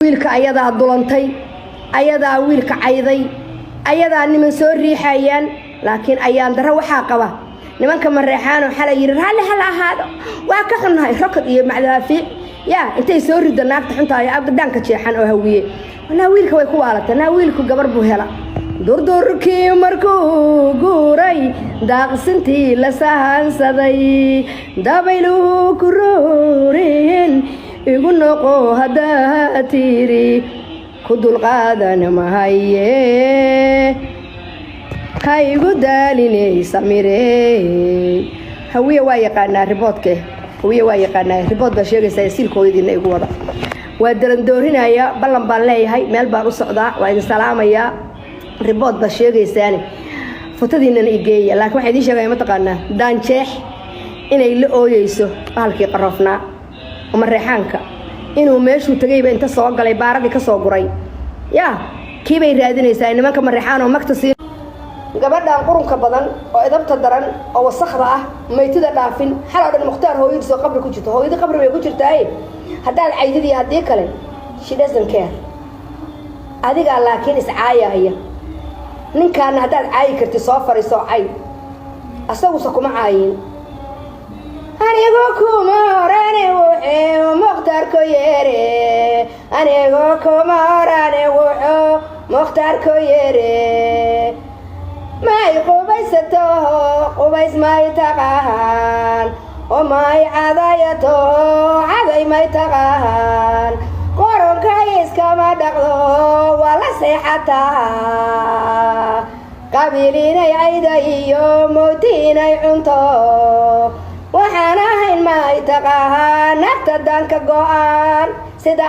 wiilka ayadaa dulantay ayadaa wiilka cayday ayadaa niman soo riixayaan laakiin ayaan dara waxa qaba nimanka mareexaano xalay yiri hal ahaado waa ka xunnahay rokad iyo macdaafi intay soo rido naagta xunta ay abdaanka jeexan oo hawiye wana wiilka way ku waalatay wiilku gabar buu hela durdurkii markuu guuray daaqsintii la sahansaday dabaylu ku rooreen igu noqo hadaa tiri ku dulqaadan mahaye haygu daalinay samire hawiye waa yaqaanaa riboodke hawiye waa yaqaanaa ribood ba sheegaysaa silkoodina igu wada waa daran doorinaya ballan baan leeyahay meel baan u socdaa waa idin salaamaya ribood ba sheegaysaani fotadiinana igeeya laakiin waxa idin sheegay ma taqaanaa daanjeex inay la ooyeyso bahalkii qarofnaa ama reexaanka inuu meeshuu tagayba inta soo galay baaradii ka soo guray kiibay raadinaysaa nimanka mareexaan oo magta sii gabadhan qurunka badan oo idabta daran oo wasakhda ah maytida dhaafin xalaa dhan muxtaar hooyadiis oo qabri ku jirto hooyadii qabri bay ku jirtaa haddaad caydidii haddii kale she doesn't care adigaa laakiin iscaayaya ninkaana haddaad caayi karti soo fariiso cay asaguse kuma caayin anigo kuma horane wuxuu mukhtaarko yeere anigo kuma horane wuxuu mukhtaarko yeere may qubaysato qubays may taqaan oo may cadayato caday may taqaan qoronkay iskama dhaqdo waa la seexataa qabiilinay cayda iyo mootiinay cunto waxaan ahayn may taqaan nafta danka go'an sida